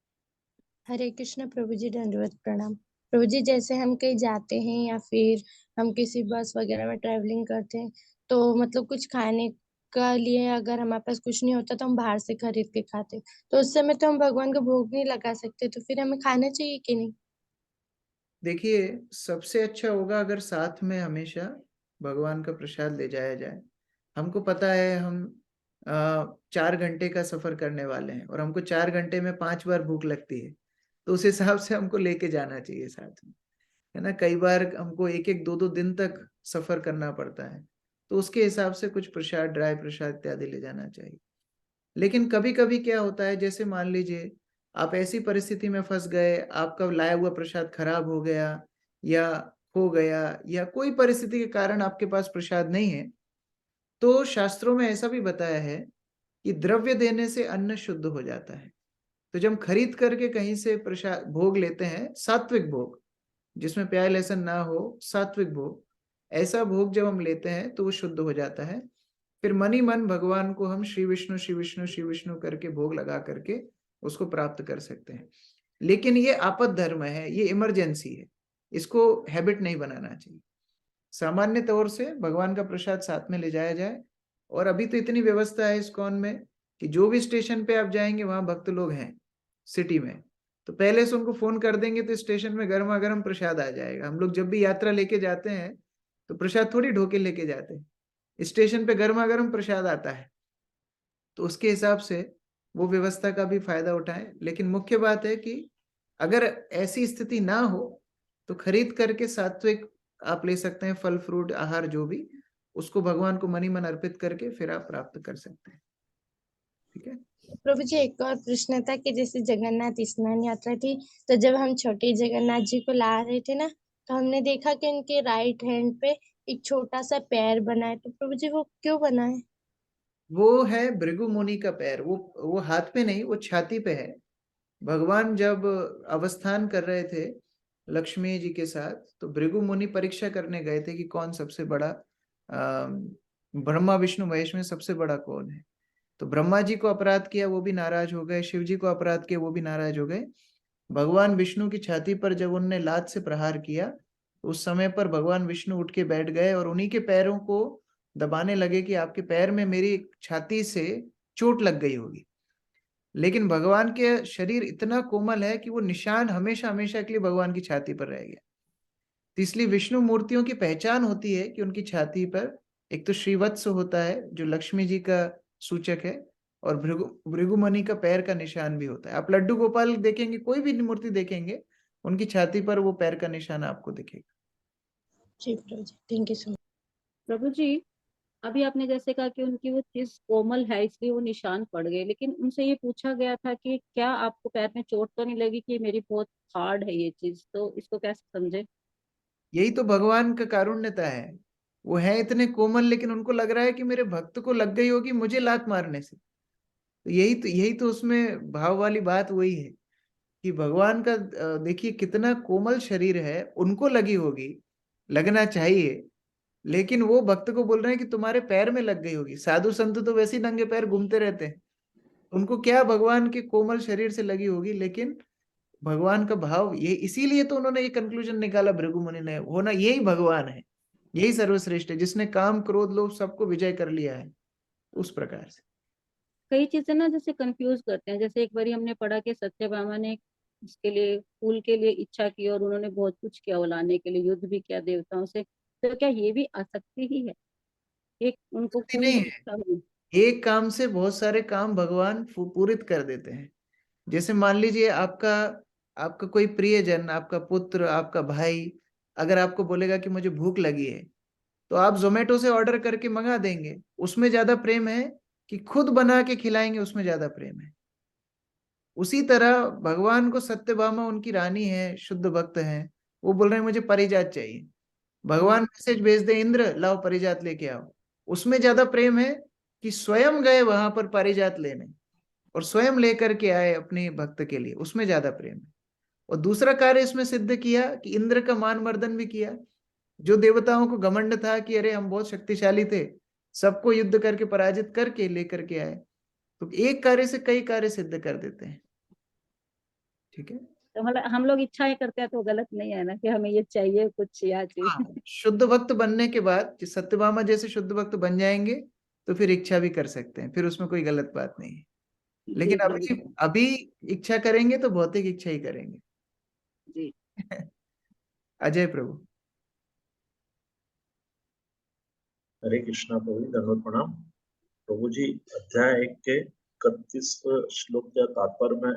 Speaker 9: हरे कृष्ण प्रभु जी, दंडवत प्रणाम। प्रभु जी, जैसे हम कहीं जाते हैं या फिर हम किसी बस वगैरह में ट्रैवलिंग करते हैं, तो मतलब कुछ खाने का लिए अगर हमारे पास कुछ नहीं होता तो हम बाहर से खरीद के खाते हैं। तो उस समय तो हम भगवान को भोग नहीं लगा सकते, तो फिर हमें खाना चाहिए कि नहीं?
Speaker 1: देखिए, सबसे अच्छा होगा अगर साथ में हमेशा भगवान का प्रसाद ले जाया जाए। हमको पता है हम 4 घंटे का सफर करने वाले हैं और हमको 4 घंटे में 5 बार भूख लगती है, तो उस हिसाब से हमको लेके जाना चाहिए साथ में, है ना। कई बार हमको 1-1, 2-2 दिन तक सफर करना पड़ता है, तो उसके हिसाब से कुछ प्रसाद, ड्राई प्रसाद इत्यादि ले जाना चाहिए। लेकिन कभी कभी क्या होता है, जैसे मान लीजिए आप ऐसी परिस्थिति में फंस गए, आपका लाया हुआ प्रसाद खराब हो गया या खो गया, या कोई परिस्थिति के कारण आपके पास प्रसाद नहीं है, तो शास्त्रों में ऐसा भी बताया है कि द्रव्य देने से अन्न शुद्ध हो जाता है। तो जब हम खरीद करके कहीं से प्रसाद भोग लेते हैं, सात्विक भोग जिसमें प्याज लहसुन ना हो, सात्विक भोग, ऐसा भोग जब हम लेते हैं तो वो शुद्ध हो जाता है। फिर मन ही मन भगवान को हम श्री विष्णु श्री विष्णु श्री विष्णु करके भोग लगा करके उसको प्राप्त कर सकते हैं। लेकिन ये आपद धर्म है, ये इमरजेंसी है, इसको हैबिट नहीं बनाना चाहिए। सामान्य तौर से भगवान का प्रसाद साथ में ले जाया जाए। और अभी तो इतनी व्यवस्था है इस्कॉन में कि जो भी स्टेशन पे आप जाएंगे वहां भक्त लोग हैं सिटी में, तो पहले से उनको फोन कर देंगे तो स्टेशन में गर्मा गर्म प्रसाद आ जाएगा। हम लोग जब भी यात्रा लेके जाते हैं तो प्रसाद थोड़ी ढोके लेके जाते हैं, स्टेशन पे गर्मा गर्म प्रसाद आता है। तो उसके हिसाब से वो व्यवस्था का भी फायदा उठाएं। लेकिन मुख्य बात है कि अगर ऐसी स्थिति ना हो तो खरीद करके सात्विक आप ले सकते हैं, फल फ्रूट आहार जो भी, उसको भगवान को मनी मन अर्पित करके फिर आप प्राप्त कर सकते हैं। ठीक है
Speaker 9: प्रभु जी, एक और प्रश्न था कि जैसे जगन्नाथ स्नान यात्रा थी, तो जब हम छोटे जगन्नाथ जी को ला रहे थे ना, तो हमने देखा कि उनके राइट हैंड पे एक छोटा सा पैर बना है। तो प्रभु जी, वो क्यों बना है?
Speaker 1: वो है भृगु मुनि का पैर। वो हाथ पे नहीं, वो छाती पे है। भगवान जब अवस्थान कर रहे थे लक्ष्मी जी के साथ, तो भृगु मुनि परीक्षा करने गए थे कि कौन सबसे बड़ा, ब्रह्मा विष्णु महेश में सबसे बड़ा कौन है। तो ब्रह्मा जी को अपराध किया, वो भी नाराज हो गए। शिव जी को अपराध किया, वो भी नाराज हो गए। भगवान विष्णु की छाती पर जब उनने लात से प्रहार किया, उस समय पर भगवान विष्णु उठ के बैठ गए और उन्हीं के पैरों को दबाने लगे कि आपके पैर में मेरी छाती से चोट लग गई होगी। लेकिन भगवान के शरीर इतना कोमल है कि वो निशान हमेशा हमेशा के लिए भगवान की छाती पर रह गया। तो इसलिए विष्णु मूर्तियों की पहचान होती है कि उनकी छाती पर एक तो श्रीवत्स होता है जो लक्ष्मी जी का सूचक है, और भृगुमणि का पैर का निशान भी होता है। आप लड्डू गोपाल देखेंगे, कोई भी मूर्ति देखेंगे, उनकी छाती पर वो पैर का निशान आपको दिखेगा।
Speaker 9: जी प्रभु जी, थैंक यू सो मच।
Speaker 7: प्रभु जी, अभी आपने जैसे कहा कि उनकी वो चीज कोमल है इसलिए वो निशान पड़ गए, लेकिन उनसे ये पूछा गया था कि क्या आपको पैर में चोट तो नहीं लगी कि मेरी बहुत हार्ड है ये चीज, तो इसको कैसे समझे?
Speaker 1: यही तो भगवान का कारुण्यता है। वो है इतने कोमल, लेकिन उनको लग रहा है कि मेरे भक्त को लग गई होगी मुझे लात मारने से। तो यही तो उसमें भाव वाली बात वही है कि भगवान का देखिए कितना कोमल शरीर है, उनको लगी होगी, लगना चाहिए, लेकिन वो भक्त को बोल रहे हैं कि तुम्हारे पैर में लग गई होगी। साधु संत तो वैसे ही नंगे पैर घूमते रहते हैं, उनको क्या भगवान के कोमल शरीर से लगी होगी। लेकिन भगवान का भाव ये, इसीलिए तो उन्होंने ये कंक्लूजन निकाला भृगु मुनि ने, होना यही भगवान है, यही सर्वश्रेष्ठ है जिसने काम क्रोध लोभ सबको विजय कर लिया है। उस प्रकार से
Speaker 7: कई चीजें ना जैसे कंफ्यूज करते हैं, जैसे एक बारी हमने पढ़ा कि सत्यभामा ने उसके लिए फूल के लिए इच्छा की और उन्होंने बहुत कुछ किया वो लाने के लिए, युद्ध भी किया देवताओं से, तो क्या ये भी आसक्ति ही है? एक उनको
Speaker 1: आसक्ति
Speaker 7: कोई
Speaker 1: नहीं है,
Speaker 7: इच्छा हुई।
Speaker 1: एक काम से बहुत सारे काम भगवान पूरित कर देते हैं। जैसे मान लीजिए आपका आपका कोई प्रियजन, आपका पुत्र, आपका भाई अगर आपको बोलेगा कि मुझे भूख लगी है, तो आप जोमेटो से ऑर्डर करके मंगा देंगे, उसमें ज्यादा प्रेम है कि खुद बना के खिलाएंगे, उसमें ज्यादा प्रेम है। उसी तरह भगवान को सत्यभामा उनकी रानी है, शुद्ध भक्त है, वो बोल रहे हैं मुझे पारिजात चाहिए, भगवान मैसेज भेज दे इंद्र लाओ पारिजात लेके आओ, उसमें ज्यादा प्रेम है कि स्वयं गए वहां पर पारिजात लेने और स्वयं लेकर के आए अपने भक्त के लिए, उसमें ज्यादा प्रेम है। और दूसरा कार्य इसमें सिद्ध किया कि इंद्र का मान मर्दन भी किया। जो देवताओं को घमंड था कि अरे हम बहुत शक्तिशाली थे, सबको युद्ध करके पराजित करके लेकर के आए। तो एक कार्य से कई कार्य सिद्ध कर देते हैं। ठीक है,
Speaker 7: तो मतलब हम लोग इच्छाएं करते हैं तो गलत नहीं है ना कि हमें ये चाहिए कुछ या चीज।
Speaker 1: हाँ, शुद्ध भक्त बनने के बाद सत्यभामा जैसे शुद्ध भक्त बन जाएंगे तो फिर इच्छा भी कर सकते हैं, फिर उसमें कोई गलत बात नहीं है।
Speaker 7: जी
Speaker 1: लेकिन
Speaker 7: प्रभु
Speaker 1: अभी अभी इच्छा करेंगे तो भौतिक इच्छा ही करेंगे।
Speaker 7: जी।
Speaker 1: अजय प्रभु।
Speaker 5: हरे कृष्णा प्रभु जी, दंडवत प्रणाम। प्रभु जी, अध्याय 1 के 31 श्लोक के तात्पर्य में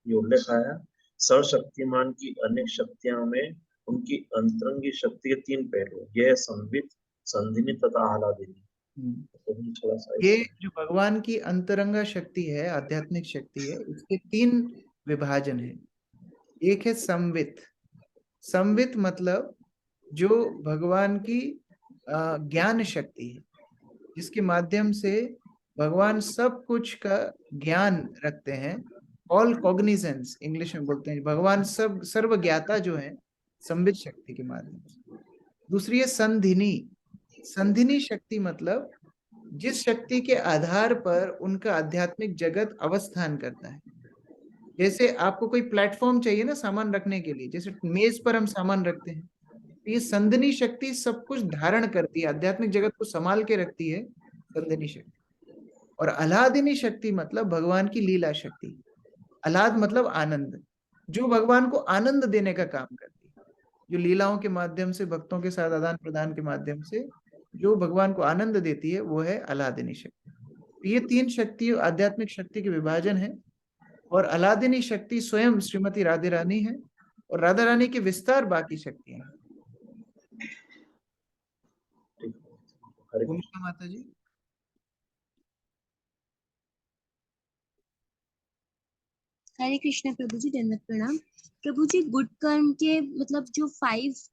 Speaker 5: ये उल्लेख आया, सर्वशक्तिमान की अनेक शक्तियों में उनकी अंतरंगी शक्ति के 3 पहलू, यह संवित, संधिनी तथा आह्लादिनी। थोड़ा सा
Speaker 1: ये जो भगवान की अंतरंगा शक्ति है, आध्यात्मिक शक्ति है, इसके 3 विभाजन है। एक है संवित। संवित मतलब जो भगवान की ज्ञान शक्ति है, जिसके माध्यम से भगवान सब कुछ का ज्ञान रखते हैं। ऑल कॉग्निजेंस इंग्लिश में बोलते हैं, भगवान सब सर्वज्ञाता जो है संवित शक्ति के माध्यम से। दूसरी है संधिनी। संधिनी शक्ति मतलब जिस शक्ति के आधार पर उनका आध्यात्मिक जगत अवस्थान करता है। जैसे आपको कोई प्लेटफॉर्म चाहिए ना सामान रखने के लिए, जैसे मेज पर हम सामान रखते हैं, तो ये संधिनी शक्ति सब कुछ धारण करती है, आध्यात्मिक जगत को संभाल के रखती है, संधिनी शक्ति। और आह्लादिनी शक्ति मतलब भगवान की लीला शक्ति। आह्लाद मतलब आनंद, जो भगवान को आनंद देने का काम करती है, जो लीलाओं के माध्यम से भक्तों के साथ आदान प्रदान के माध्यम से जो भगवान को आनंद देती है, वो है आह्लादिनी शक्ति। तो ये 3 शक्ति आध्यात्मिक शक्ति के विभाजन है। और आह्लादिनी शक्ति स्वयं श्रीमती राधे रानी है और राधा रानी के विस्तार बाकी शक्तियां हैं। भूमिका माता जी।
Speaker 6: हरे कृष्ण प्रभु जी, दंडवत प्रणाम। प्रभु जी, गुड कर्म के मतलब जो 5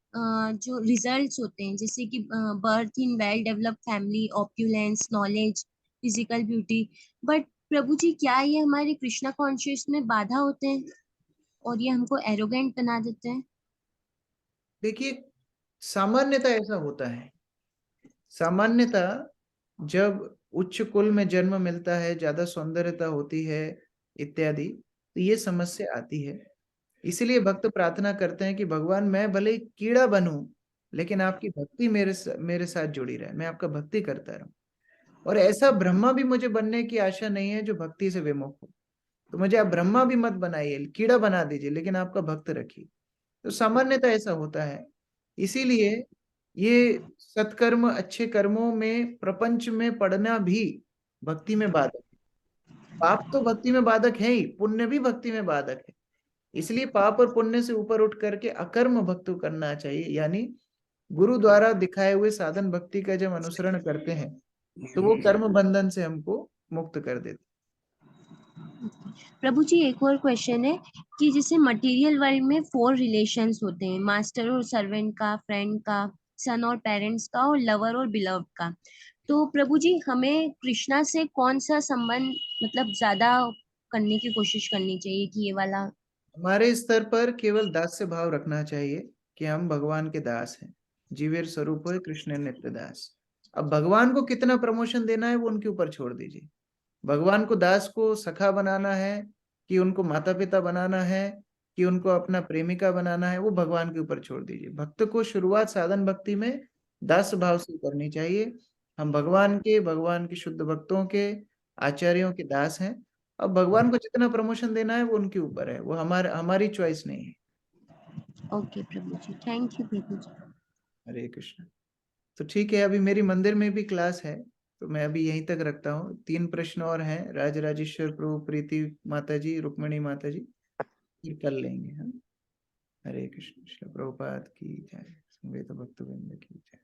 Speaker 6: जो रिजल्ट्स होते हैं, जैसे कि birth in well developed family, opulence, knowledge, physical beauty, but प्रभु जी क्या ये हमारे कृष्णा कॉन्शियस में बाधा होते हैं और ये हमको एरोगेंट बना देते हैं?
Speaker 1: देखिए, सामान्यता ऐसा होता है। सामान्यता जब उच्च कुल में जन्म मिलता है, ज्यादा सौंदर्यता होती है इत्यादि, तो ये समस्या आती है। इसीलिए भक्त प्रार्थना करते हैं कि भगवान मैं भले ही कीड़ा बनूं, लेकिन आपकी भक्ति मेरे साथ जुड़ी रहे, मैं आपका भक्ति करता रहूं। और ऐसा ब्रह्मा भी मुझे बनने की आशा नहीं है जो भक्ति से विमुख हो। तो मुझे आप ब्रह्मा भी मत बनाइए, कीड़ा बना दीजिए, लेकिन आपका भक्त रखिए। तो सामान्यतः ऐसा होता है। इसीलिए ये सत्कर्म, अच्छे कर्मों में, प्रपंच में पढ़ना भी भक्ति में बाधक है। पाप तो भक्ति में बाधक है ही, पुण्य भी भक्ति में बाधक है। इसलिए पाप और पुण्य से ऊपर उठ करके अकर्म भक्त करना चाहिए, यानी गुरु द्वारा दिखाए हुए साधन भक्ति का जब अनुसरण करते हैं तो वो कर्म बंधन से हमको मुक्त कर देते।
Speaker 6: प्रभु जी एक और क्वेश्चन है कि जैसे मटेरियल वर्ल्ड में 4 रिलेशंस होते हैं, मास्टर और सर्वेंट का, फ्रेंड का, सन और पेरेंट्स का, और लवर और बिलव्ड का। तो प्रभु जी हमें कृष्णा से कौन सा संबंध मतलब ज्यादा करने की कोशिश करनी चाहिए कि ये वाला?
Speaker 1: हमारे स्तर पर केवल दास्य भाव रखना चाहिए कि हम भगवान के दास हैं, जीवेर स्वरूप है कृष्ण नित्य दास। अब भगवान को कितना प्रमोशन देना है वो उनके ऊपर छोड़ दीजिए। भगवान को दास को सखा बनाना है कि उनको माता पिता बनाना है कि उनको अपना प्रेमिका बनाना है, वो भगवान के ऊपर छोड़ दीजिए। भक्त को शुरुआत साधन भक्ति में दास भाव से करनी चाहिए। हम भगवान के शुद्ध भक्तों के, आचार्यों के दास हैं। अब भगवान को जितना प्रमोशन देना है वो उनके ऊपर है, वो हमारी चॉइस नहीं है।
Speaker 6: ओके प्रभु जी, थैंक यू प्रभु जी।
Speaker 1: हरे कृष्ण। तो ठीक है, अभी मेरी मंदिर में भी क्लास है तो मैं अभी यहीं तक रखता हूँ। 3 प्रश्न और हैं, राजराजेश्वर प्रभु, प्रीति माता जी, रुक्मणी माता जी, फिर कर लेंगे हम। हरे कृष्ण। श्री प्रभुपाद की जय। संवेद भक्त वृंद की जय।